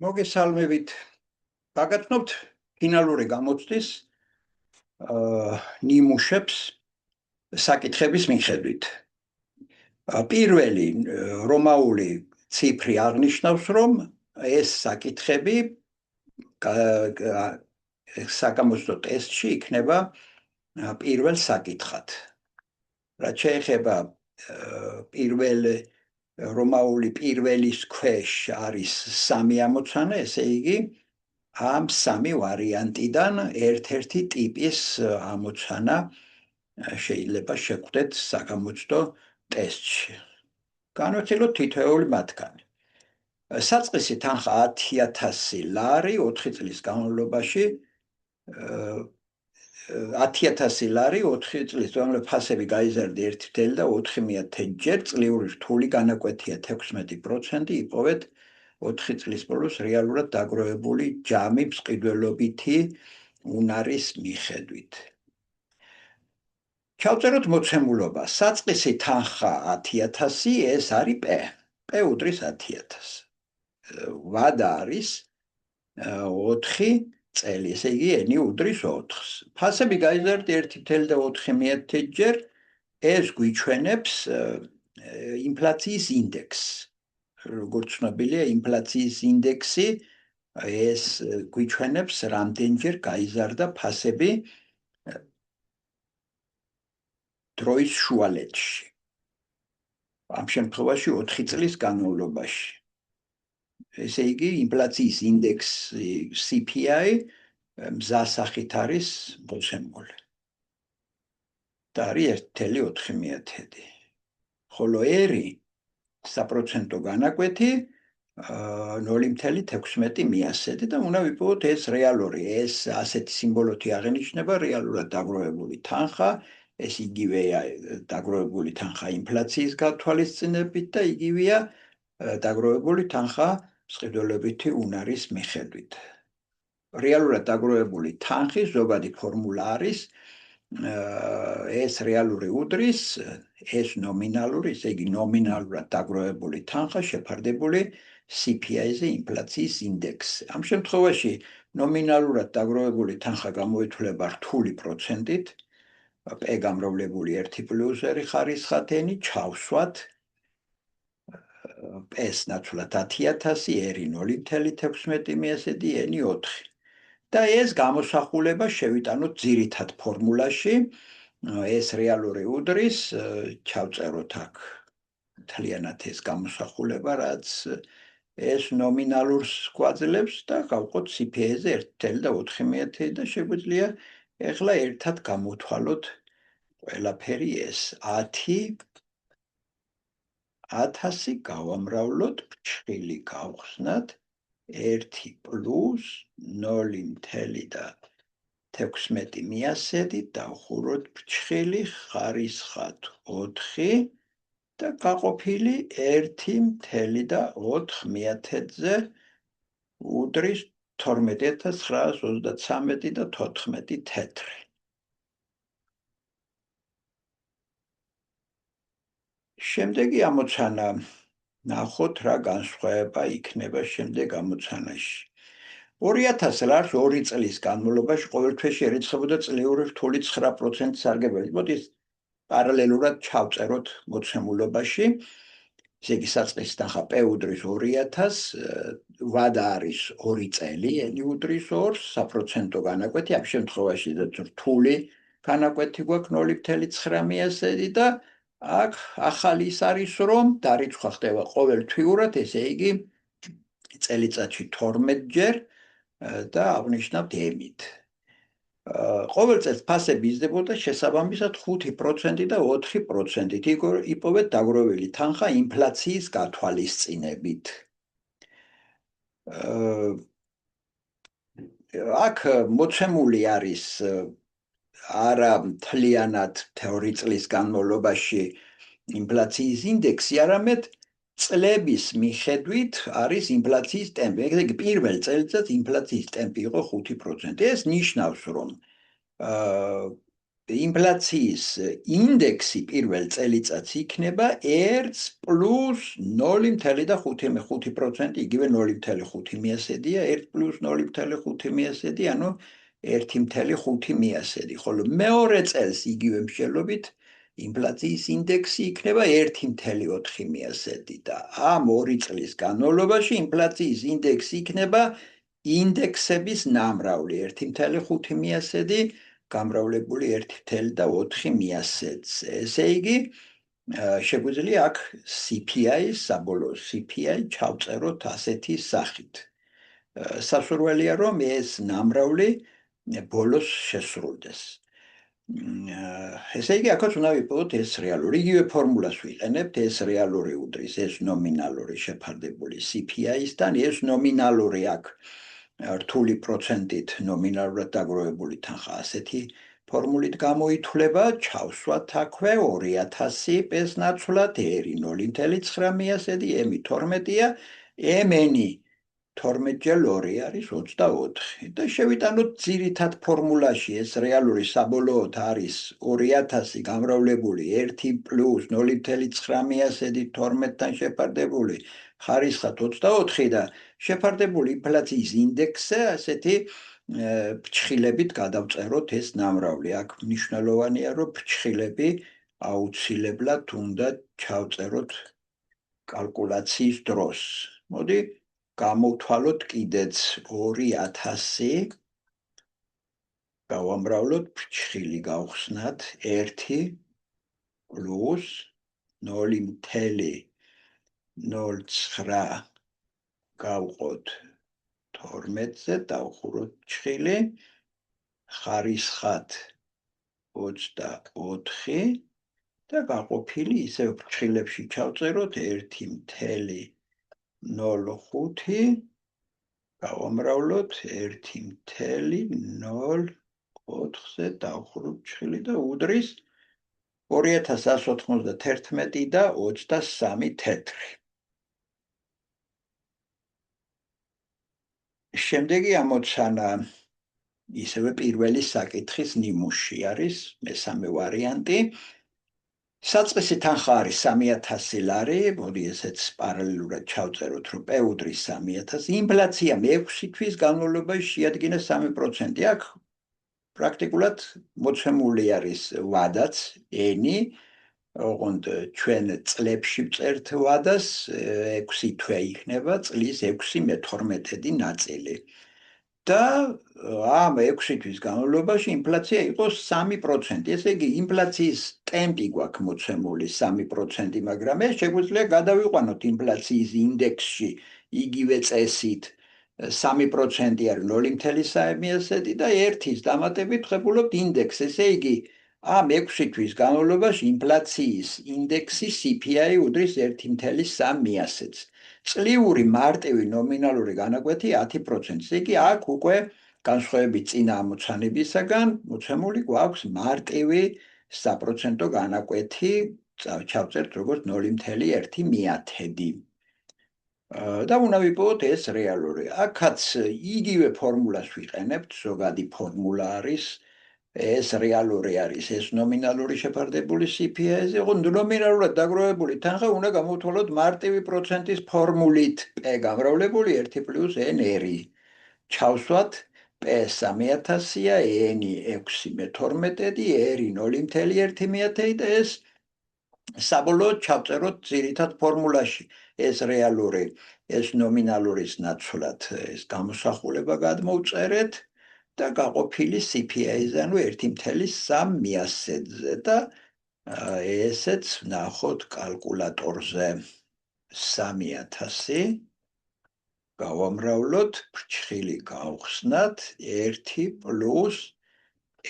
მოგესალმებით. გაგაცნობთ ფინალური გამოცდის ნიმუშებს საკითხების მიხედვით. პირველი რომაული ციფრი აღნიშნავს, რომ ეს საკითხები საკამოცდო ტესტში იქნება პირველ საკითხად. რაც შეეხება რომაული პირველის ქვეშ არის 3 ამოცანა, ესე იგი ამ 3 ვარიანტიდან ერთ-ერთი ტიპის ამოცანა შეიძლება შეხვდეთ საკამოცდო ტესტში. განვიხილოთ თითოეული მათგანი. საწყისი თანხა 10,000 ლარი 4 წლის განმავლობაში 10,000 ლარი 4 წლის განმავლობაში ფასები გაიზარდა 1,4 ჯერ, წლიური რთული განაკვეთია 16%, იპოვეთ 4 წლის ბოლოს რეალურად დაგროვებული ჯამი მყიდველობითი უნარის მიხედვით. ჩავწეროთ მოცემულობა. საწყისი თანხა 10,000, ეს არის P. P უდრის 10,000. ვადა არის 4 წელი, ესე იგი N უდრის 4-ს. ფასები გაიზარდა 1,4 ჯერ, ეს გვიჩვენებს ინფლაციის ინდექსს. როგორც ცნობილია, ინფლაციის ინდექსი ეს გვიჩვენებს რამდენჯერ გაიზარდა ფასები დროის შუალედში. ამ შემთხვევაში 4 წლის განმავლობაში. ესე იგი, ინფლაციის ინდექსი CPI მზა სახით არის მოცემული. და არის 1,4. ხოლო R საპროცენტო განაკვეთი 0,16 და უნდა ვიპოვოთ ეს რეალური, ეს ასეთი სიმბოლოთი აღენიშნება რეალურად დაგროვებული თანხა, ეს იგივეა დაგროვებული თანხა ინფლაციის გათვალისწინებით და იგივეა დაგროვებული თანხა მყიდველობითი უნარის მიხედვით. რეალურად დაგროვებული თანხის ზოგადი ფორმულა არის ეს რეალური უდრის, ეს ნომინალური, ესე იგი ნომინალურად დაგროვებული თანხა შეფარდებული CPI-ზე ინფლაციის ინდექსზე. ამ შემთხვევაში ნომინალურად დაგროვებული თანხა გამოითვლება რთული პროცენტით, P გამრავლებული 1+R ხარისხად N ჩავსვათ P-ს ნაცვლად 10,000, R 0,16 N 4. და ეს გამოსახულება შევიტანოთ ძირითად ფორმულაში, ეს რეალური უდრის, ჩავწეროთ აქ მთლიანად ეს გამოსახულება, რაც ეს ნომინალურს გვაძლევს და გავყოთ CPI-ზე 1,4 და შეგვიძლია ეხლა ერთად გამოვთვალოთ ყველაფერი ეს 10,000 გავამრავლოთ, ფრჩხილი გავხსნათ 1 პლუს 0,16 დავხუროთ ფრჩხილი ხარისხად 4 და გაყოფილი 1,4-ზე უდრის 12,933 და 14 თეთრი. შემდეგი ამოცანა, ნახოთ რა განსხვავება იქნება შემდეგ ამოცანაში. 2,000 ლარს 2 წლის განმავლობაში ყოველთვის ერიცხებოდა წლიური რთული 9% სარგებლობით. მოდი პარალელურად ჩავწეროთ მოცემულობაში. ესე იგი საწყისი თანხა P უდრის 2,000, ვადა არის 2 წელი, N უდრის 2-ს, საპროცენტო განაკვეთი, ამ შემთხვევაში რთული განაკვეთი გვაქვს 0,9 და აქ ახალი ის არის, რომ დარიცხვა ხდება ყოველთვიურად, ესე იგი წელიწადში 12 ჯერ და აღნიშნავთ M-ით. ყოველ წელს ფასები იზრდებოდა შესაბამისად 5% და 4%-ით, იპოვეთ დაგროვებული თანხა ინფლაციის გათვალისწინებით. აქ მოცემული არის არა მთლიანად 2 წლის განმავლობაში ინფლაციის ინდექსი, არამედ წლების მიხედვით არის ინფლაციის ტემპი. ესე იგი პირველ წელიწადს ინფლაციის ტემპი იყო 5%. ეს ნიშნავს, რომ ინფლაციის ინდექსი პირველ წელიწადს იქნება 1 პლუს 0.5%, იგივე 0.5%-ია, 1 პლუს 0.5%, ანუ 1.5%, ხოლო მეორე წელს იგივე მსჯელობით ინფლაციის ინდექსი იქნება 1.4% და ამ 2 წლის განმავლობაში ინფლაციის ინდექსი იქნება ინდექსების ნამრავლი 1.5%, გამრავლებული 1.4%. ესე იგი, შეგვიძლია აქ CPI, საბოლოო CPI ჩავწეროთ ასეთი სახით. სასურველია, რომ ეს ნამრავლი ბოლოს შესრულდეს. ესე იგი, აქაც უნდა ვიპოვოთ ეს რეალური. იგივე ფორმულას ვიყენებთ, ეს რეალური უდრის ეს ნომინალური შეფარდებული CPI-ისთან, ეს ნომინალური აქ რთული პროცენტით ნომინალურად დაგროვებული თანხა ასეთი ფორმულით გამოითვლება, ჩავსვათ აქვე 2000 პეს ნაცვლად, ერი 0.9%, ემი 12-ია, ემენი 12-2 არის 24 და შევიტანოთ ძირითად ფორმულაში ეს რეალური საბოლოოდ არის 2000 გამრავლებული 1 პლუს 0.9% 12-თან შეფარდებული ხარისხად 24 და შეფარდებული ინფლაციის ინდექსზე ასეთი ფრჩხილებით გადავწეროთ ეს ნამრავლი. აქ მნიშვნელოვანია, რომ ფრჩხილები აუცილებლად უნდა ჩავწეროთ კალკულაციის დროს. მოდი გამოვთვალოთ კიდეც 2000, გავამრავლოთ, ფრჩხილი გავხსნათ 1 პლუს 0.09 გავყოთ 12-ზე, დავხუროთ ფრჩხილი, ხარისხად 24 და გაყოფილი ისევ ფრჩხილებში ჩავწეროთ 1.05, გავამრავლოთ 1.04-ზე, დავხუროთ ფრჩხილი და უდრის 2191 და 23 თეთრი. შემდეგი ამოცანა ისევე პირველი საკითხის ნიმუში არის, მესამე ვარიანტი. საწყისი თანხა არის 3000 ლარი, მოდი ესეც პარალელურად ჩავწეროთ, რომ P უდრის 3000, ინფლაცია 6 თვის განმავლობაში შეადგინა 3%. აქ პრაქტიკულად მოცემული არის ვადაც, ენი, ოღონდ ჩვენ წლებში ვწერთ ვადას, 6 თვე იქნება წლის 6/12 ნაწილი. და ამ 6 თვის განმავლობაში ინფლაცია იყოს 3%. ესე იგი, ინფლაციის ტემპი გვაქვს მოცემული 3%, მაგრამ ეს შეგვიძლია გადავიყვანოთ ინფლაციის ინდექსში იგივე წესით 3% არის 0.3% და 1-ის დამატებით ვღებულობთ ინდექსს. ესე იგი, ამ 6 თვის განმავლობაში ინფლაციის ინდექსი CPI უდრის 1.3%-ს. წლიური მარტივი ნომინალური განაკვეთი 10%. ესე იგი, აქ უკვე განსხვავებით წინა ამოცანებისაგან, მოცემული გვაქვს მარტივი საპროცენტო განაკვეთი, ჩავწერთ როგორც 0.1. და უნდა ვიპოვოთ ეს რეალური. აქაც იგივე ფორმულას ვიყენებთ, ზოგადი ფორმულა არის, ეს რეალური არის, ეს ნომინალური შეფარდებული CPI-ზე, ოღონდ ნომინალურად დაგროვებული თანხა უნდა გამოვთვალოთ მარტივი პროცენტის ფორმულით, P გამრავლებული 1 პლუს N-ერი. ჩავსვათ, P 3000-ია, N-ი 6/12, ერი 0.1 და ეს საბოლოოდ ჩავწეროთ ძირითად ფორმულაში. ეს რეალური, ეს ნომინალურის ნაცვლად ეს გამოსახულება გადმოვწერეთ და გაყოფილი CPI-ზე, ანუ 1.3%-ზე და ესეც ვნახოთ კალკულატორზე. 3000 გავამრავლოთ, ფრჩხილი გავხსნათ, 1 პლუს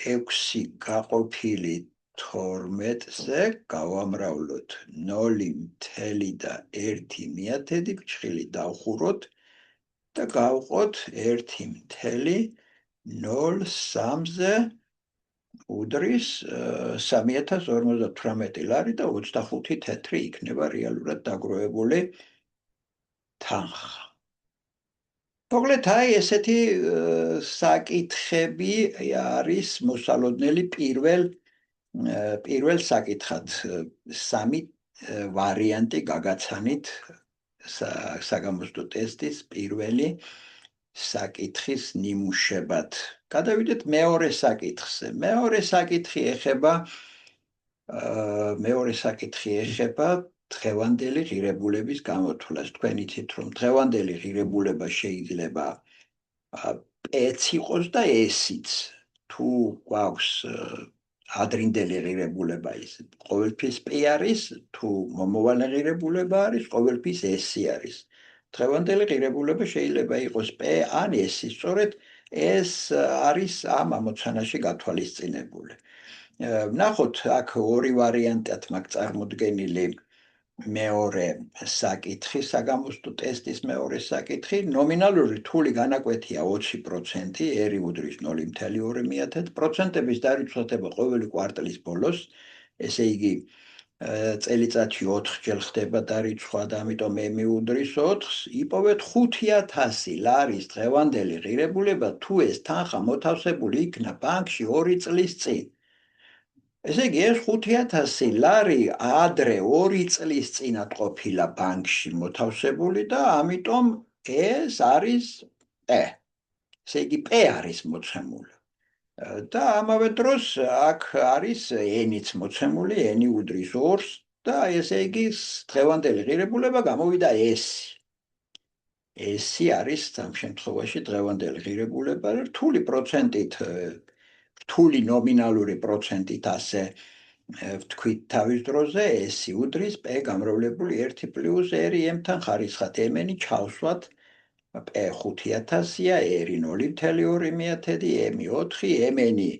6 გაყოფილი 12-ზე, გავამრავლოთ 0.1 ფრჩხილი დავხუროთ და გავყოთ 1.03-ზე, უდრის 3058 ლარი და 25 თეთრი იქნება რეალურად დაგროვებული თანხა. მოკლედ, აი ესეთი საკითხები არის მოსალოდნელი პირველ პირველ საკითხად სამი ვარიანტი გაგაცანით საგამოცდო ტესტის პირველი საკითხის ნიმუშებად. გადავიდეთ მეორე საკითხზე. მეორე საკითხი ეხება დღევანდელი ღირებულების გამოთვლას. თქვენ იცით, რომ დღევანდელი ღირებულება შეიძლება პ-ც იყოს და s-იც. თუ გვაქვს ადრინდელი ღირებულება ის ყოველთვის p არის, თუ მომავალი ღირებულება არის, ყოველთვის s არის. დღევანდელი ღირებულება შეიძლება იყოს p ან s. სწორედ ეს არის ამ ამოცანაში გათვალისწინებული. ვნახოთ აქ ორი ვარიანტად მაქვს წარმოდგენილი მეორე საკითხი, საგამოცდო ტესტის მეორე საკითხი. ნომინალური რთული განაკვეთია 20%, ერი უდრის 0.2%-ების დარიცხება ყოველი კვარტალის ბოლოს, ესე იგი წელიწადში 4 ჯერ ხდება დარიცხვა და ამიტომ ემი უდრის 4-ს. იპოვეთ 5,000 ლარის დღევანდელი ღირებულება, თუ ეს თანხა მოთავსებული იქნა ბანკში 2 წლის წინ. ესე იგი ეს 5,000 ლარი ადრე 2 წლის წინათ ყოფილა ბანკში მოთავსებული და ამიტომ ეს არის p. ესე იგი p არის მოცემული. და ამავე დროს აქ არის n-იც მოცემული, n უდრის 2-ს და ესე იგი დღევანდელი ღირებულება გამოვიდა s. s არის ამ შემთხვევაში დღევანდელი ღირებულება რთული პროცენტით, რთული ნომინალური პროცენტით ასე ვთქვით თავის დროზე, s უდრის p გამრავლებული 1 პლუს r m-თან ხარისხად. m-ი ჩავსვათ p 5,000-ია, r 0.2, m 4, m-ი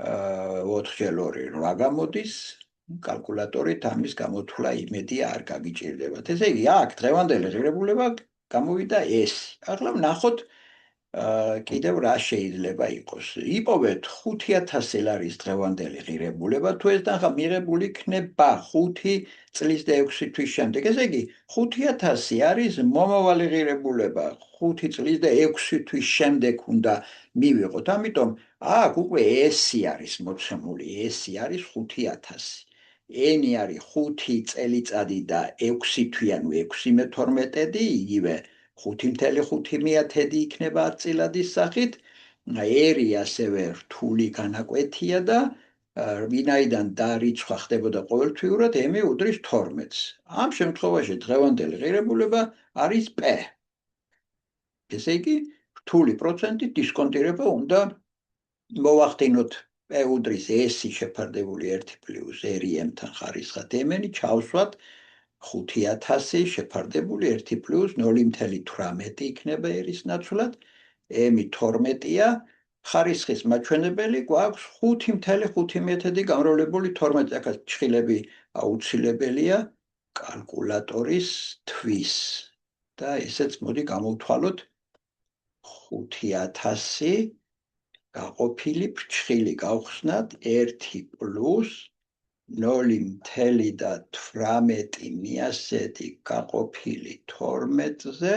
4x2 8 გამოდის. კალკულატორით ამის გამოთვლა იმედი არ გაგიჭირდებათ. ესე იგი, აქ დღევანდელი ღირებულება გამოვიდა s. ახლა ვნახოთ კიდევ რა შეიძლება იყოს. იპოვეთ 5,000 ლარის დღევანდელი ღირებულება, თუ ეს თანხა მიღებული იქნება 5 წლის და 6 თვის შემდეგ. ესე იგი, 5,000 არის მომავალი ღირებულება, 5 წლის და 6 თვის შემდეგ უნდა მივიღოთ. ამიტომ აქ უკვე s არის მოცემული, s არის 5,000. n არის 5 წელიწადი და 6 თვი, ანუ 6/12, იგივე 5,5 იქნება 10 წილადის სახით. r-ი ასევე რთული განაკვეთია და ვინაიდან დარიცხვა ხდებოდა ყოველთვიურად, m-ი უდრის 12-ს. ამ შემთხვევაში დღევანდელი ღირებულება არის p. ესე იგი, რთული პროცენტით დისკონტირება უნდა მოვახდინოთ. p უდრის s-ი შეფარდებული 1 პლუს r m-თან ხარისხად, m-ი ჩავსვათ 5,000 შეფარდებული 1 პლუს 0.18 იქნება r-ის ნაცვლად, m-ი 12-ია, ხარისხის მაჩვენებელი გვაქვს 5.5 გამრავლებული 12. აქაც ჩხილები აუცილებელია კალკულატორის თვის და ესეც მოდი გამოვთვალოთ. 5,000 გაყოფილი ფრჩხილი გავხსნათ 1 პლუს 0.18 მიასეთი გაყოფილი 12-ზე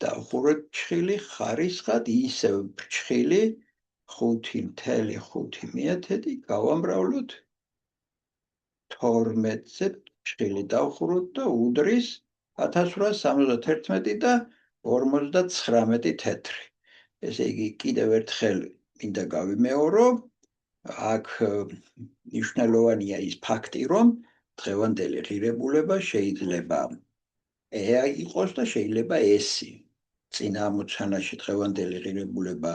და ხურეთ ფრჩხილი ხარისხად ისევ ფრჩხილი 5.5 გავამრავლოთ 12-ზე ფრჩხილი დავხუროთ და უდრის 1871 და 59 თეთრი. ესე იგი, კიდევ ერთხელ მინდა გავიმეორო, აქ მნიშვნელოვანია ის ფაქტი, რომ დღევანდელი ღირებულება შეიძლება p იყოს და შეიძლება s-ი. წინა ამოცანაში დღევანდელი ღირებულება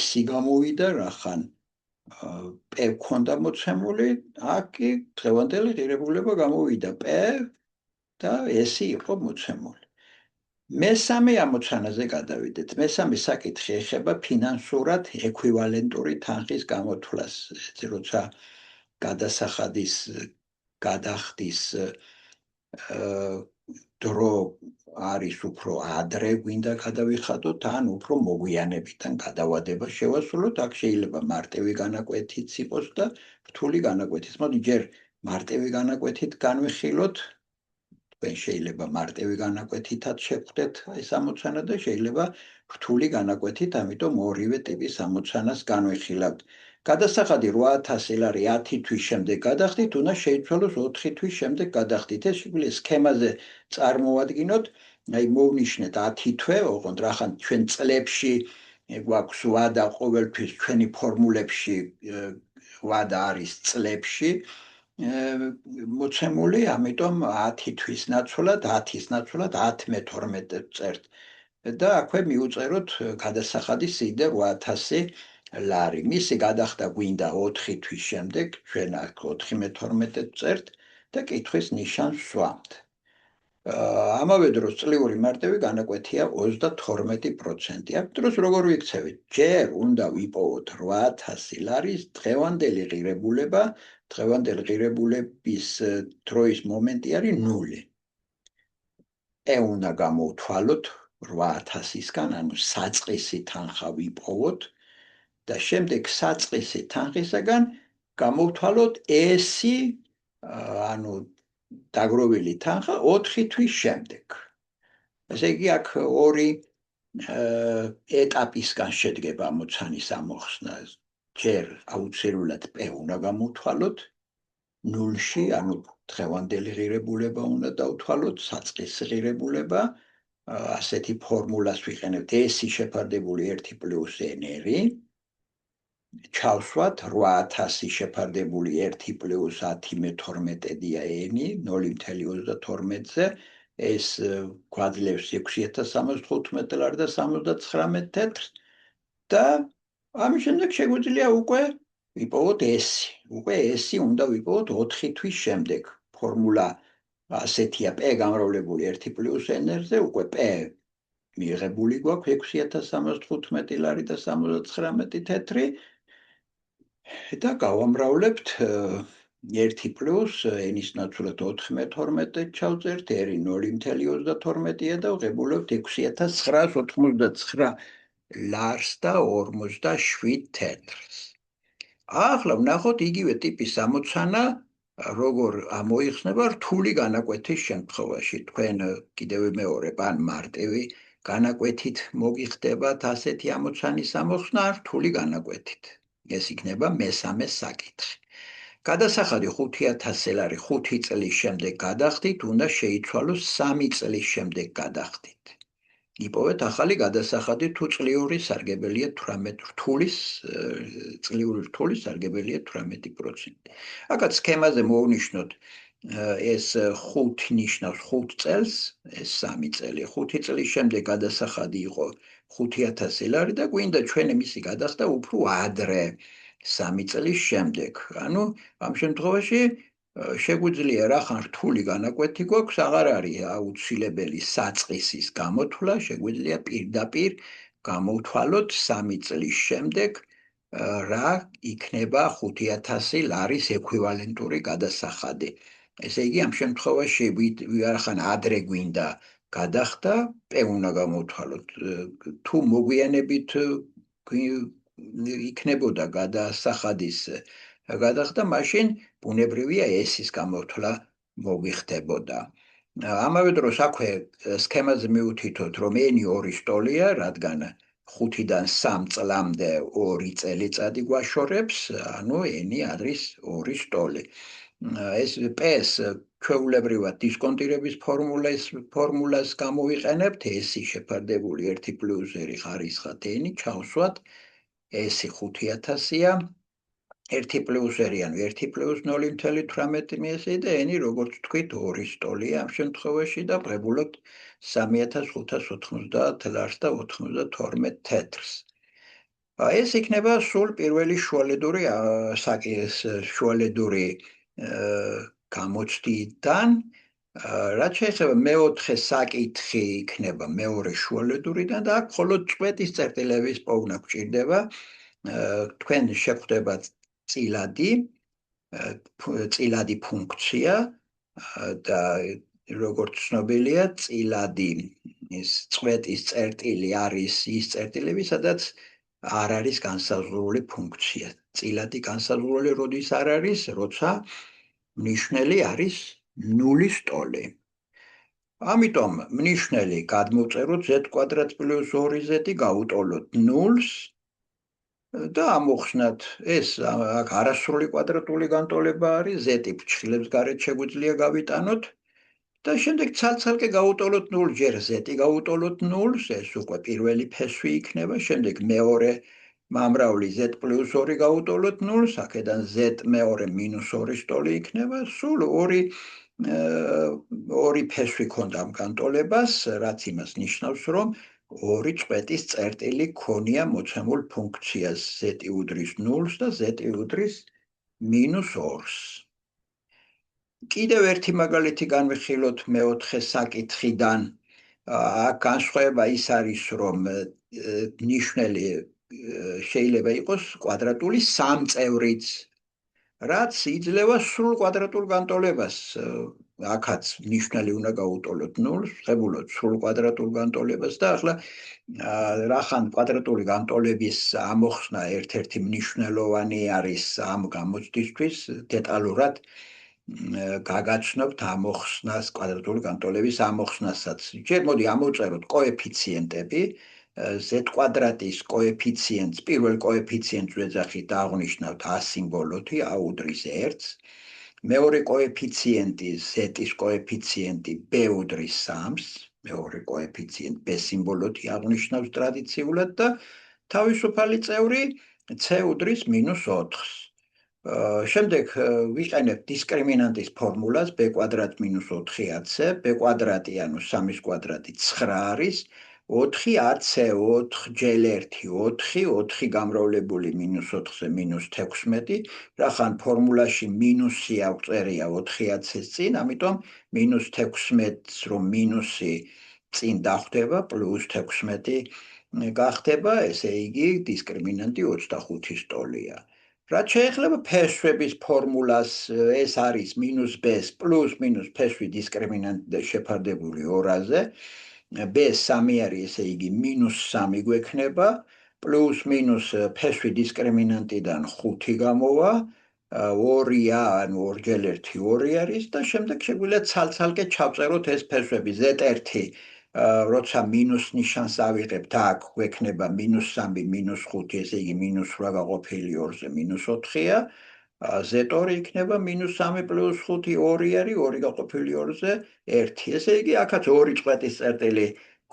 s-ი გამოვიდა, რახან p ქონდა მოცემული, აქ კი დღევანდელი ღირებულება გამოვიდა p და s-ი იყო მოცემული. მესამე ამოცანაზე გადავიდეთ. მესამე საკითხი ეხება ფინანსურად ექვივალენტური თანხის გამოთვლას. როცა გადასახადის გადახდის დრო არის უფრო ადრე, გვინდა გადავიხადოთ, ან უფრო მოგვიანებიდან გადავადება შევასრულოთ. აქ შეიძლება მარტივი განაკვეთიც იყოს და რთული განაკვეთიც. მოდი ჯერ მარტივი განაკვეთით განვიხილოთ. თქვენ შეიძლება მარტივი განაკვეთითაც შევხვდეთ ეს ამოცანა და შეიძლება რთული განაკვეთით, ამიტომ ორივე ტიპის ამოცანას განვიხილავთ. გადასახადი 8,000 ლარი 10 თვის შემდეგ გადახდით, უნდა შეიცვალოს 4 თვის შემდეგ გადახდით. ეს შეგვიძლია სქემაზე წარმოადგინოთ, აი მოვნიშნეთ 10 თვე, ოღონდ რახან ჩვენ წლებში გვაქვს ვადა ყოველთვის ჩვენი ფორმულებში ვადა არის წლებში მოცემული, ამიტომ 10 თვის ნაცვლად 10-ის ნაცვლად 10-მე-12 წერთ და აქვე მივუწეროთ გადასახადის სიდე 8,000 ლარი. მისი გადახდა გვინდა 4 თვის შემდეგ, ჩვენ აქ 4-მე-12 წერთ და კითხვის ნიშანს ვსვამთ. ამავე დროს წლიური მარტივი განაკვეთია 32%. ამ დროს როგორ ვიქცევით? ჯერ უნდა ვიპოვოთ 8,000 ლარის დღევანდელი ღირებულება, დღევანდელი ღირებულების დროის მომენტი არის 0. უნდა გამოვთვალოთ 8,000-ისგან, ანუ საწყისი თანხა ვიპოვოთ და შემდეგ საწყისი თანხისაგან გამოვთვალოთ ესი, ანუ დაგროვილი თანხა 4 თვის შემდეგ. ესე იგი აქ ორი ეტაპისგან შედგება ამოცანის ამოხსნა. ჯერ აუცილებლად P უნდა გამოვთვალოთ 0-ში, ანუ დღევანდელი ღირებულება უნდა დავთვალოთ, საწყისი ღირებულება, ასეთი ფორმულას ვიყენებთ S-ი შეფარდებული 1 პლუს NR, ჩავსვათ 8,000 შეფარდებული 1 პლუს 10-მე-12-დია N-ი 0.32-ზე, ეს გვაძლევს 6,075 ლარი და 79 თეთრს და ამის შემდეგ შეგვიძლია უკვე ვიპოვოთ S-ი. უკვე S-ი უნდა ვიპოვოთ 4 თვის შემდეგ. ფორმულა ასეთია, P გამრავლებული 1 პლუს NR-ზე, უკვე P მიღებული გვაქვს 6,075 ლარი და 79 თეთრი და გავამრავლებთ 1 პლუს N-ის ნაცვლად 4-მე-12 ჩავწერთ, R 0.32-ია და ვღებულებთ 6,989 ლარს და 57 თეთრს. ახლა ვნახოთ იგივე ტიპის ამოცანა, როგორ ამოიხსნება რთული განაკვეთის შემთხვევაში. თქვენ კიდევ მეორე ან მარტივი განაკვეთით მოგიხდებათ ასეთი ამოცანის ამოხსნა, ან რთული განაკვეთით. ეს იქნება მესამე საკითხი. გადასახადი 5,000 ლარი 5 წლის შემდეგ გადახდით, უნდა შეიცვალოს 3 წლის შემდეგ გადახდით. იპოვეთ ახალი გადასახადი თუ წლიური სარგებელია 18 რთულის წლიური რთული სარგებელია 18%. აქაც სქემაზე მოვნიშნოთ ეს 5 ნიშნავს 5 წელს, ეს 3 წელი. 5 წლის შემდეგ გადასახადი იყო 5,000 ლარი და გვინდა ჩვენი მისი გადახდა უფრო ადრე 3 წლის შემდეგ. ანუ ამ შემთხვევაში შეგვიძლია რახან რთული განაკვეთი გვაქვს, აღარ არის აუცილებელი საწყისის გამოთვლა, შეგვიძლია პირდაპირ გამოვთვალოთ 3 წლის შემდეგ რა იქნება 5,000 ლარის ექვივალენტური გადასახადი. ესე იგი ამ შემთხვევაში რახან ადრე გვინდა გადახდა, P უნდა გამოვთვალოთ. თუ მოგვიანებით იქნებოდა გადასახადის გადახდა, მაშინ ბუნებრივია S-ის გამოთვლა მოგვიხდებოდა. ამავე დროს აქვე სქემაზე მივუთითოთ, რომ N-ი 2 სტოლია, რადგან 5-დან 3 წლამდე 2 წელიწადი გვაშორებს, ანუ N-ი არის 2 სტოლი. ეს P-ს ჩვეულებრივად დისკონტირების ფორმულას გამოვიყენებთ, S-ი შეფარდებული 1 პლუს R ხარისხად N-ი, ჩავსვათ S-ი 5,000-ია, 1 პლუს R, ანუ 1 პლუს 0.18 და N-ი, როგორც თქვით, 2 სტოლია ამ შემთხვევაში და ვღებულობთ 3,590 ლარს და 92 თეთრს. ეს იქნება სულ პირველი შუალედური გამოცდიდან. რაც შეეხება მეოთხე საკითხი, იქნება მეორე შუალედურიდან და აქ მხოლოდ წვეტის წერტილების პოვნა გვჭირდება. თქვენ შეხვდებათ წილადი ფუნქცია და როგორც ცნობილია, წილადი ის წვეტის წერტილი არის ის წერტილები, სადაც არ არის განსაზღვრული ფუნქცია. წილადი განსაზღვრული როდის არ არის, როცა მნიშვნელი არის 0 სტოლი. ამიტომ მნიშვნელი გადმოვწეროთ z² + 2z, გავუტოლოთ 0-ს და ამოხსნათ ეს აქ არასრული კვადრატული განტოლება არის, z ფრჩხილებს გარეთ შეგვიძლია გავიტანოთ და შემდეგ ცალ-ცალკე გავუტოლოთ 0 ჯერ z გავუტოლოთ 0-ს, ეს უკვე პირველი ფესვი იქნება, შემდეგ მეორე მამრავლი z + 2 გავუტოლოთ 0-ს, აქედან z მეორე -2-ის ტოლი იქნება, სულ ორი ფესვი ქონდა ამ განტოლებას, რაც იმას ნიშნავს, რომ ორი წვეტის წერტილი ქონია მოცემულ ფუნქციას z უდრის 0-ს და z უდრის -2-ს. კიდევ ერთი მაგალითი განვიხილოთ მეოთხე საკითხიდან. აქ განსხვავება ის არის, რომ ნიშნელი შეიძლება იყოს კვადრატული სამწევრიც, რაც იძლევა სრულ კვადრატულ განტოლებას. აქაც ნიშნელი უნდა გავუტოლოთ 0-ს, ვღებულოთ სრულ კვადრატულ განტოლებას და ახლა რახან კვადრატული განტოლების ამოხსნა ერთ-ერთი მნიშვნელოვანი არის ამ გამოცდისთვის, დეტალურად გაგაცნობთ ამოხსნას, კვადრატული განტოლების ამოხსნასაც. ჯერ მოდი ამოვწეროთ კოეფიციენტები. z კვადრატის კოეფიციენტს, პირველ კოეფიციენტს ვეძახით და აღნიშნავთ a სიმბოლოთი, a უდრის 1-ს. მეორე კოეფიციენტი, z-ის კოეფიციენტი b უდრის 3-ს, მეორე კოეფიციენტ b სიმბოლოთი აღნიშნავს ტრადიციულად და თავისუფალი წევრი c უდრის -4-ს. შემდეგ ვიყენებთ დისკრიმინანტის ფორმულას b კვადრატ - 4ac, b კვადრატი ანუ 3-ის კვადრატი 9 არის, 4ac 4 ჯერ 1 4, 4 გამრავლებული -4-ზე -16, რახან ფორმულაში მინუსი აღწერია 4ac-ს წინ, ამიტომ -16-ს რომ მინუსი წინ დახვდება, +16 გახდება, ესე იგი დისკრიმინანტი 25-ის ტოლია. რაც შეეხება ფესვების ფორმულას, ეს არის -b-ს +- ფესვი დისკრიმინანტი და შეფარდებული 2-აზე, b 3 არის, ესე იგი -3 გვექნება, +- ფესვი დისკრიმინანტიდან 5 გამოვა, 2a ანუ 2 ჯერ 1 2 არის და შემდეგ შეგვიძლია ცალ-ცალკე ჩავწეროთ ეს ფესვები. z1 როცა მინუს ნიშანს ავიღებთ, აქ გვექნება -3 -5, ესე იგი -8 გაყოფილი 2-ზე -4-ია. z2 იქნება -3 + 5 2 არის, 2 გაყოფილი 2-ზე 1. ესე იგი აქაც ორი წვეტის წერტილი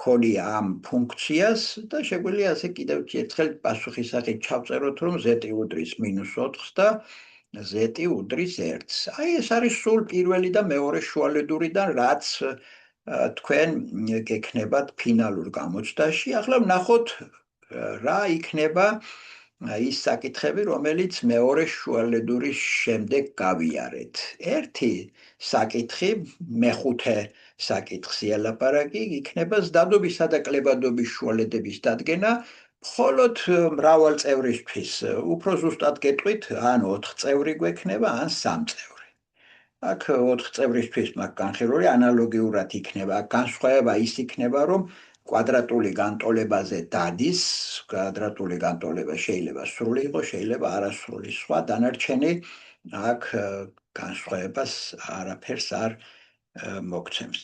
ქონია ამ ფუნქციას და შეგვიძლია ასე კიდევ ერთხელ პასუხის სახით ჩავწეროთ, რომ z უდრის -4-ს და z უდრის 1-ს. აი ეს არის სულ პირველი და მეორე შუალედურიდან, რაც თქვენ გექნებათ ფინალურ გამოცდაში. ახლა ვნახოთ რა იქნება ის საკითხები, რომელიც მეორე შუალედურის შემდეგ გავიარეთ. ერთი საკითხი, მეხუთე საკითხს ელაპარაკი, იქნება ზდადობისა და კლებადობის შუალედების დადგენა მხოლოდ მრავალ წევრისთვის. უფრო ზუსტად გეტყვით, ან 4 წევრი გვექნება, ან 3 წევრი. აქ 4 წევრისთვის მაგ განხილული ანალოგიურად იქნება. განსხვავება ის იქნება, რომ კვადრატული განტოლებაზე დადის, კვადრატული განტოლება შეიძლება სრული იყოს, შეიძლება არასრული. სხვა დანარჩენი აქ განსხვავებას არაფერს არ მოგცემს.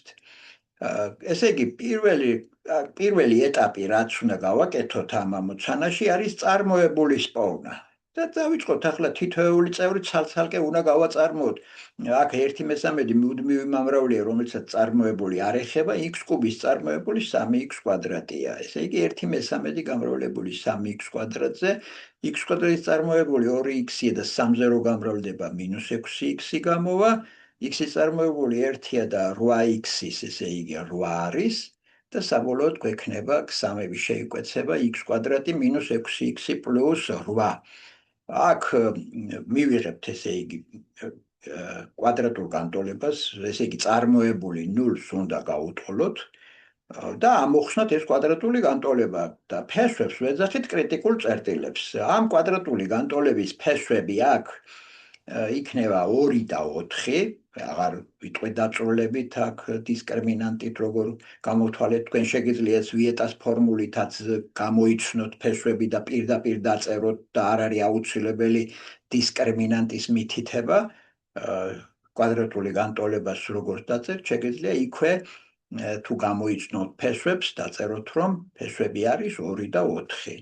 ესე იგი, პირველი ეტაპი, რაც უნდა გავაკეთოთ ამ ამოცანაში, არის წარმოებულის პოვნა. და დავიწყოთ ახლა თითოეული წევრი ცალ-ცალკე უნდა გავაწარმოოთ. აქ 1/3 მუდმივი მამრავლია, რომელსაც წარმოებული არ ეხება, x კუბის წარმოებული 3x კვადრატია. ესე იგი 1/3 გამრავლებული 3x კვადრატზე, x კვადრატის წარმოებული 2x-ია და 3-ზე რო გამრავლდება -6x გამოვა, x-ის წარმოებული 1-ია და 8x-ის, ესე იგი 8 არის და საბოლოოდ გვექნება 3-ები შეიკვეცება x კვადრატი -6x + 8. აქ მივიღებთ, ესე იგი კვადრატულ განტოლებას, ესე იგი წარმოებული 0-ს უნდა გავუტოლოთ და ამოხსნათ ეს კვადრატული განტოლება და ფესვებს ვეძახით კრიტიკულ წერტილებს. ამ კვადრატული განტოლების ფესვები აქ იქნება 2 და 4, აღარ ვიტყვი დაწვრილებით აქ დისკრიმინანტით როგორ გამოვთვალეთ, თქვენ შეგიძლიათ ვიეტას ფორმულითაც გამოიცნოთ ფესვები და პირდაპირ დაწეროთ და არ არის აუცილებელი დისკრიმინანტის მითითება. კვადრატული განტოლებას როგორც დაწერთ, შეგიძლია იქვე თუ გამოიცნოთ ფესვებს, დაწეროთ, რომ ფესვები არის 2 და 4.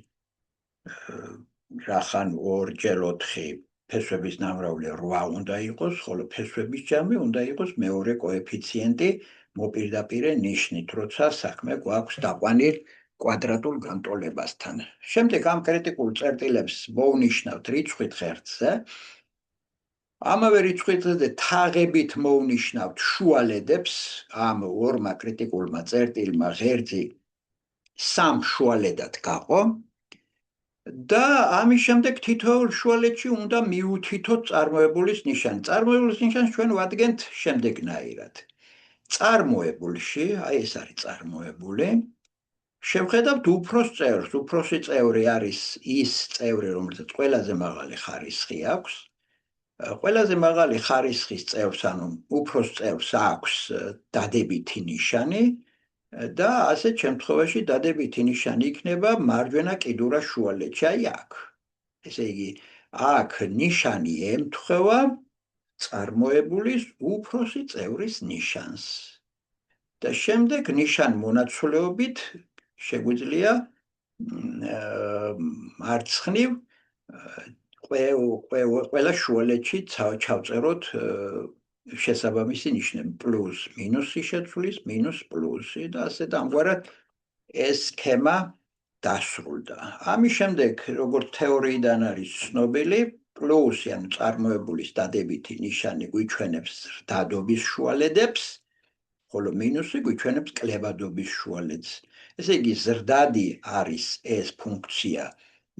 რახან 2 ჯერ 4 ფესვების ნამრავლი 8 უნდა იყოს, ხოლო ფესვების ჯამი უნდა იყოს მეორე კოეფიციენტი მოპირდაპირე ნიშნით, როცა საქმე გვაქვს დაყვანილ კვადრატულ განტოლებასთან. შემდეგ ამ კრიტიკულ წერტილებს მოვნიშნავთ რიცხვით ღერძზე. ამავე რიცხვით ღერძზე თაღებით მოვნიშნავთ შუალედებს, ამ ორმა კრიტიკულმა წერტილმა ღერძი 3 შუალედად გაყო. და ამის შემდეგ თითოეულ შუალედში უნდა მიუთითოთ წარმოებულის ნიშანი. წარმოებულის ნიშანს ჩვენ ვადგენთ შემდეგნაირად. წარმოებულში, აი ეს არის წარმოებული. შევხედავთ უფროს წევრს. უფროსი წევრი არის ის წევრი, რომელსაც ყველაზე მაღალი ხარისხი აქვს. ყველაზე მაღალი ხარისხის წევრს, ანუ უფროს წევრს აქვს დადებითი ნიშანი. და ასეთ შემთხვევაში დადებითი ნიშანი იქნება მარჯვენა კიდურა შუალედში, აი აქ. ესე იგი, აქ ნიშანი ემთხვევა წარმოებულის უფროსი წევრის ნიშანს. და შემდეგ ნიშან მონაცვლეობით შეგვიძლია მარცხნივ ყველა შუალედში ჩავწეროთ შესაბამისი ნიშნები პლუს მინუსი შეცვლის მინუს პლუსი და ასეთ ამგვარად ეს სქემა დასრულდა. ამის შემდეგ როგორც თეორიიდან არის ცნობილი პლუსი ანუ წარმოებულის დადებითი ნიშანი გვიჩვენებს ზრდადობის შუალედებს, ხოლო მინუსი გვიჩვენებს კლებადობის შუალედს. ესე იგი ზრდადი არის ეს ფუნქცია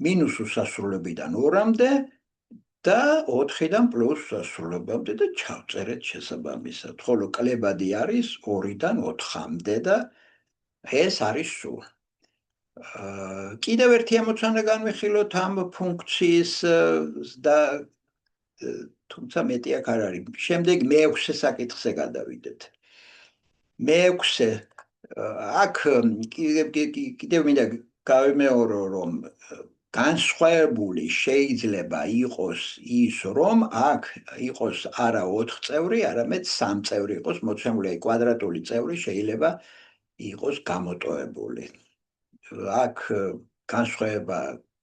მინუს უსასრულობიდან 2-მდე და 4-დან პლუს უსასრულობამდე და ჩავწერეთ შესაბამისად. ხოლო კლებადი არის 2-დან 4-მდე და ეს არის სულ. კიდევ ერთი ამოცანა განვიხილოთ ამ ფუნქციის და თუმცა მეტი აქ არ არის. შემდეგ მე-6 საკითხზე გადავიდეთ. მე-6 აქ კიდევ მინდა გავიმეორო, რომ განსხვავებული შეიძლება იყოს ის, რომ აქ იყოს არა 4 წევრი, არამედ 3 წევრი იყოს მოცემული, აი კვადრატული წევრი შეიძლება იყოს გამოტოვებული. აქ განსხვავება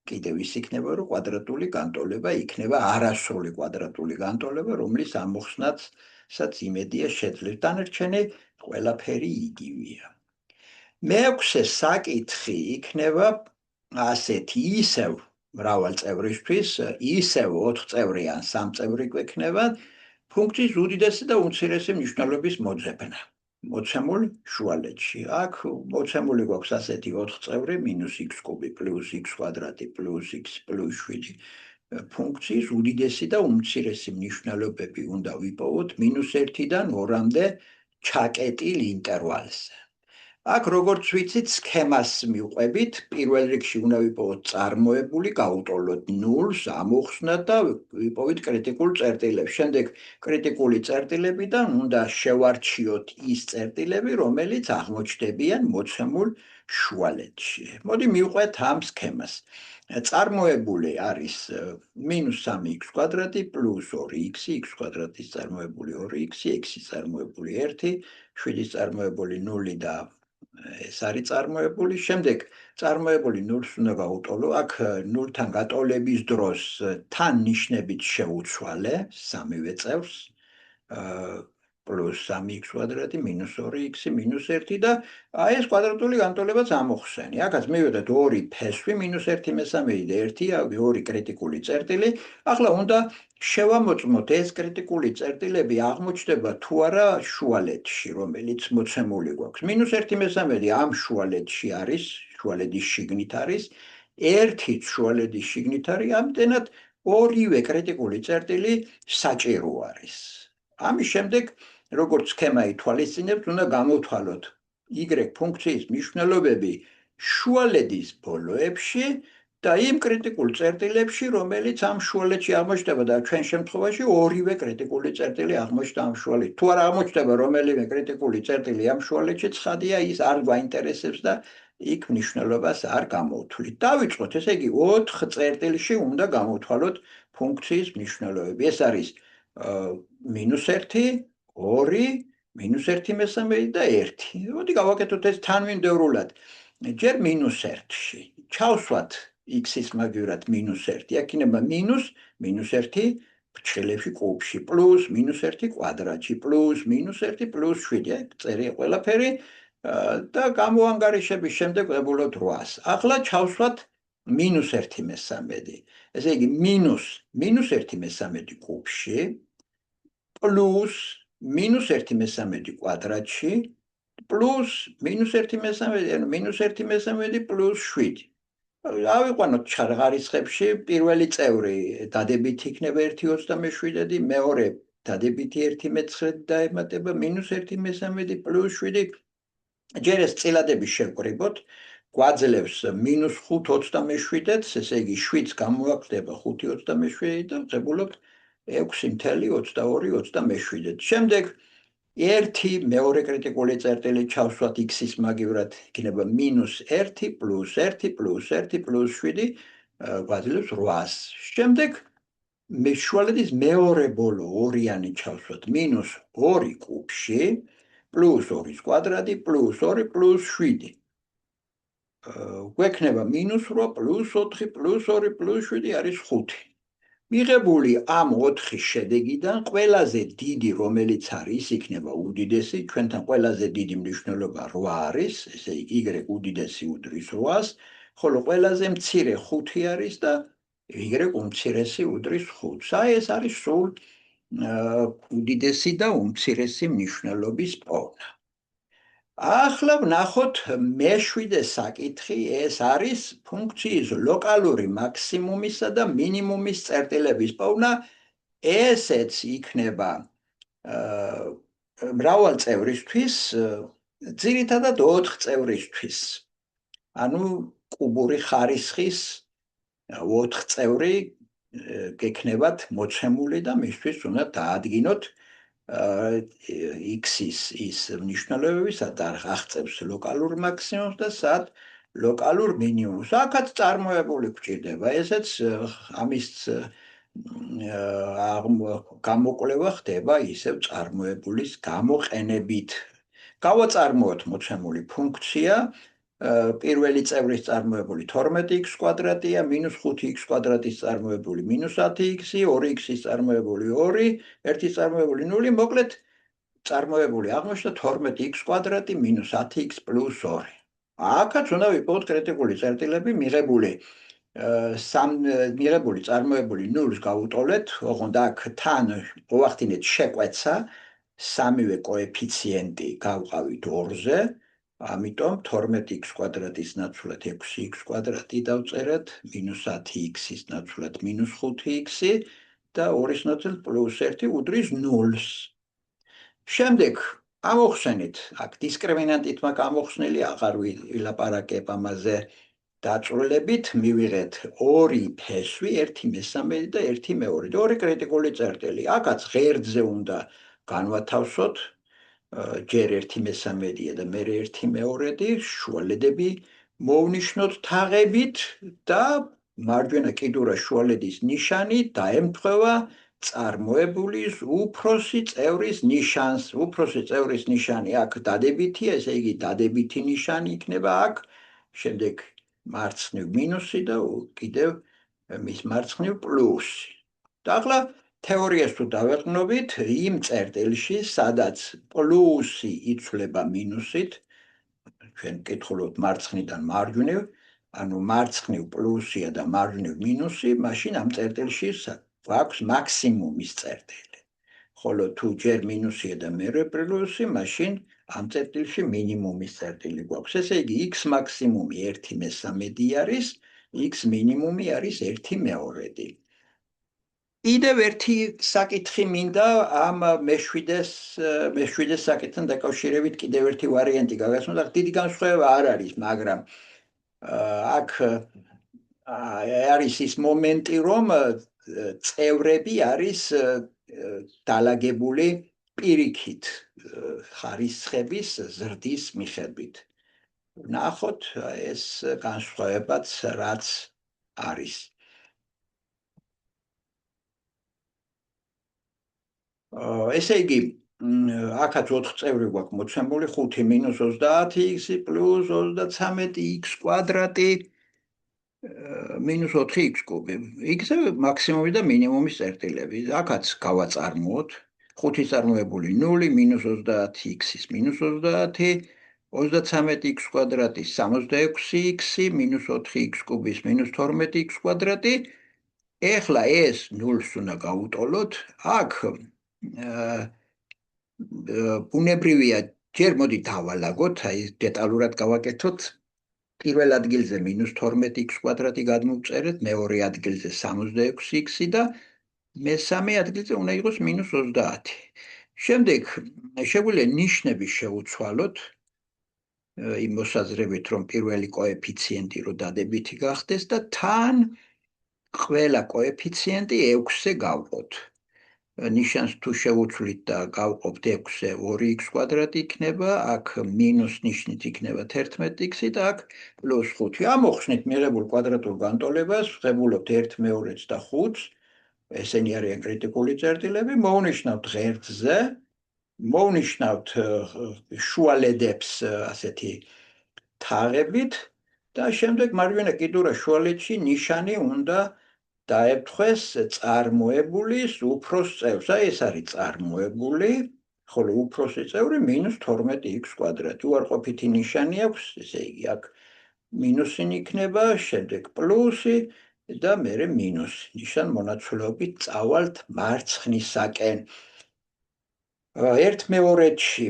კიდევ ის იქნება, რომ კვადრატული განტოლება იქნება არასრული კვადრატული განტოლება, რომლის ამოხსნასაც იმედია შეძლებს. დანარჩენი ყველაფერი იგივეა. მე-6 საკითხი იქნება ასეთი, ისევ მრავალ წევრისთვის, ისევ 4 წევრი ან 3 წევრი გვექნება ფუნქციის უდიდესი და უმცირესი მნიშვნელობის მოძებნა. მოცემულ შუალედში. აქ მოცემული გვაქვს ასეთი 4 წევრი -x კუბი + x კვადრატი + x + 7 ფუნქციის უდიდესი და უმცირესი მნიშვნელობები უნდა ვიპოვოთ -1-დან 2-მდე ჩაკეტილ ინტერვალზე. აქ როგორც ვიცით, სქემას მივყვებით, პირველ რიგში უნდა ვიპოვოთ წარმოებული, გავუტოლოთ 0-ს, ამოხსნათ და ვიპოვით კრიტიკულ წერტილებს. შემდეგ კრიტიკული წერტილებიდან უნდა შევარჩიოთ ის წერტილები, რომელიც აღმოჩნდებიან მოცემულ შუალედში. მოდი მივყვეთ ამ სქემას. წარმოებული არის -3x კვადრატი + 2x, x კვადრატის წარმოებული 2x, x-ის წარმოებული 1, 7-ის წარმოებული 0 და ეს არის წარმოებული. შემდეგ წარმოებული 0-ს უნდა გავუტოლო. აქ 0-თან გატოლების დროს თან ნიშნებით შევუცვალე სამივე წევრს. plus 3x კვადრატი - 2x - 1 და აი ეს კვადრატული განტოლებაც ამოხსენი. აქაც მივიღეთ 2 ფესვი -1/3 და 2 კრიტიკული წერტილი. ახლა უნდა შევამოწმოთ ეს კრიტიკული წერტილები აღმოჩნდება თუ არა შუალედში, რომელიც მოცემული გვაქვს. -1/3 ამ შუალედში არის, შუალედის შიგნით არის, 1-იც შუალედის შიგნით არის, ამდენად ორივე კრიტიკული წერტილი საჭირო არის. ამის შემდეგ როგორც სქემა ითვალისწინებს, უნდა გამოვთვალოთ y ფუნქციის მნიშვნელობები შუალედის ბოლოებში და იმ კრიტიკულ წერტილებში, რომელიც ამ შუალედში აღმოჩნდება და ჩვენ შემთხვევაში ორივე კრიტიკული წერტილი აღმოჩნდა ამ შუალედში. თუ არ აღმოჩნდება რომელიმე კრიტიკული წერტილი ამ შუალედში, ცხადია ის არ გვაინტერესებს და იქ მნიშვნელობას არ გამოვთვლით. დავიწყოთ, ესე იგი 4 წერტილში უნდა გამოვთვალოთ ფუნქციის მნიშვნელობები. ეს არის -1, 2, -1/3 და 1. მოდი გავაკეთოთ ეს თანმიმდევრულად. ჯერ -1-ში. ჩავსვათ x-ის მაგივრად -1, აქ იქნება -1 ფრჩხილებში კუბში, პლუს -1 კვადრატში, პლუს -1 პლუს 7, წერია ყველაფერი და გამოანგარიშების შემდეგ ვებულობთ 8-ს. ახლა ჩავსვათ -1/13. ესე იგი -1/13 კუბში პლუს -1/13 კვადრატში პლუს -1/13, ანუ -1/13 პლუს 7. ავიყვანოთ ხარისხებში, პირველი წევრი დადებითი იქნება 1/27, მეორე დადებითი 1/9 დაემატება -1/13 პლუს 7. ჯერ ეს წილადები შევკრიბოთ, გვაძლევს -5/27-ს, ესე იგი 7-ს გამოაკლდება 5/27 და ვწებულობთ 6.22-27. შემდეგ ერთი მეორე კრიტიკული წერტილი ჩავსვათ x-ის მაგივრად, იქნება -1 პლუს 1 პლუს 1 პლუს 7 გვაძლევს 8-ს. შემდეგ შუალედის მეორე ბოლო ორიანი ჩავსვათ -2 კუბში პლუს 2-ის კვადრატი პლუს 2 პლუს 7. გვექნება -8 პლუს 4 პლუს 2 პლუს 7 არის 5. მიღებული ამ 4-ის შედეგიდან ყველაზე დიდი რომელიც არის, იქნება უდიდესი, ჩვენთან ყველაზე დიდი მნიშვნელობა 8 არის, ესე იგი y უდიდესი უდრის 8-ს, ხოლო ყველაზე მცირე 5 არის და y უმცირესი უდრის 5-ს. აი ეს არის სულ უდიდესი და უმცირესი მნიშვნელობის პოვნა. ახლა ვნახოთ მე-7 საკითხი, ეს არის ფუნქციის ლოკალური მაქსიმუმისა და მინიმუმის წერტილების პოვნა. ესეც იქნება მრავალ წევრისთვის, ძირითადად 4 წევრისთვის. ანუ კუბური ხარისხის 4 წევრი გექნებათ მოცემული და მისთვის უნდა დაადგინოთ x-ის ის მნიშვნელობები, სად აღწევს ლოკალურ მაქსიმუმს და სად ლოკალურ მინიმუმს. აქაც წარმოებული გვჭირდება, ესეც ამის გამოკვლევა ხდება ისევ წარმოებულის გამოყენებით. გავაწარმოოთ მოცემული ფუნქცია, პირველი წევრის წარმოებული 12x კვადრატია, -5x კვადრატის წარმოებული -10x, 2x-ის წარმოებული 2, 1-ის წარმოებული 0, მოკლედ წარმოებული აღმოჩნდა 12x კვადრატი -10x პლუს 2. აქაც უნდა ვიპოვოთ კრიტიკული წერტილები მიღებული წარმოებული 0-ს გავუტოლეთ, ოღონდ აქ თან მოვახდინეთ შეკვეცა, სამივე კოეფიციენტი გავყავით 2-ზე, ამიტომ 12x კვადრატის ნაცვლად 6x კვადრატი დავწერეთ, -10x-ის ნაცვლად -5x და 2-ის ნაცვლად პლუს 1 უდრის 0-ს. შემდეგ ამოვხსენით, აქ დისკრიმინანტით მაქვს ამოვხსნილი, აღარ ვილაპარაკებ ამაზე. დაწვრილებით მივიღეთ 2 ფესვი, 1/3 და 1/2. 2 კრიტიკული წერტილი. აქაც ღერძზე უნდა განვათავსოთ, ჯერ 1/3 და მე 1/2, შუალედები მოვნიშნოთ თაღებით და მარჯვენა კიდურა შუალედის ნიშანი დაემთხვევა წარმოებულის უფროსი წევრის ნიშანს. უფროსი წევრის ნიშანი აქ დადებითია, ესე იგი დადებითი ნიშანი იქნება აქ, შემდეგ მარცხნივ მინუსი და კიდევ მის მარცხნივ პლუსი. და ახლა თეორიას თუ დავეყნობით, იმ წერტილში, სადაც პლუსი იცვლება მინუსით, ჩვენ კითხულობთ მარცხნიდან მარჯვნივ, ანუ მარცხნივ პლუსია და მარჯვნივ მინუსი, მაშინ ამ წერტილში გვაქვს მაქსიმუმის წერტილი. ხოლო თუ ჯერ მინუსია და მერე პლუსი, მაშინ ამ წერტილში მინიმუმის წერტილი გვაქვს. ესე იგი x მაქსიმუმი 1/3 არის, x მინიმუმი არის 1/2. კიდევ ერთი საკითხი მინდა ამ მე-7 საკითხთან დაკავშირებით კიდევ ერთი ვარიანტი გაგაცნოთ. დიდი განსხვავება არ არის, მაგრამ აქ არის ის მომენტი, რომ წევრები არის დალაგებული პირიქით ხარისხების ზრდის მიხედვით. ვნახოთ ეს განსხვავებაც რაც არის. ესე იგი, აქაც 4 წევრი გვაქვს მოცემული, 5 - 30x + 33x². -4x კუბი. იქზე მაქსიმუმი და მინიმუმის წერტილები. აქაც გავაწარმოოთ. 5 წარმოებული 0, -30x-ის -30, 33x კვადრატის 66x, -4x კუბის -12x კვადრატი. ეხლა ეს 0-ს უნდა გავუტოლოთ. აქ ბუნებრივია, ჯერ მოდი დავალაგოთ, აი დეტალურად გავაკეთოთ. პირველ ადგილზე -12x კვადრატი გადმოვწერეთ, მეორე ადგილზე 66x და მესამე ადგილზე უნდა იყოს -30. შემდეგ შეგვიძლია ნიშნები შევუცვალოთ იმ მოსაზრებით, რომ პირველი კოეფიციენტი რო დადებითი გახდეს და თან ყველა კოეფიციენტი 6-ზე გავყოთ. ნიშანს თუ შევუცვლით და გავყოფთ 6-ზე 2x კვადრატი იქნება, აქ მინუს ნიშნით იქნება 11x და აქ +5. ამოხსნით მიღებულ კვადრატულ განტოლებას, ვღებულობთ 1/2-ს და 5-ს. ესენი არიან კრიტიკული წერტილები, მოვნიშნავთ ღერძზე, მოვნიშნავთ შუალედებს ასეთი თაღებით და შემდეგ მარჯვენა კიდურა შუალედში ნიშანი უნდა დაემთხვეს წარმოებულის უფროს წევრს. აი ეს არის წარმოებული, ხოლო უფროსი წევრი -12x კვადრატი. უარყოფითი ნიშანი აქვს, ესე იგი აქ მინუსი იქნება, შემდეგ პლუსი და მერე მინუსი. ნიშან მონაცვლეობით წავალთ მარცხნისაკენ. 1/2-ში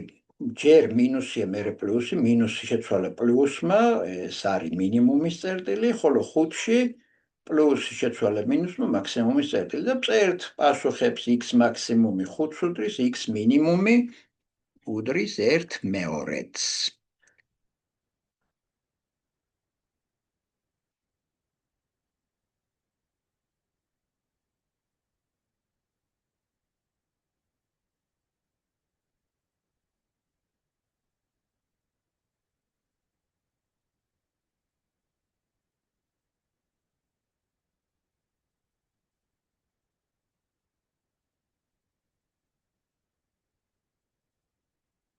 ჯერ მინუსია, მერე პლუსი, მინუსი შეცვალა პლუსმა, ეს არის მინიმუმის წერტილი, ხოლო 5-ში პლუსი შეცვალა მინუსმა, მაქსიმუმის წერტილი და წერთ პასუხებს x მაქსიმუმი 5-ს უდრის, x მინიმუმი უდრის 1/2-ს.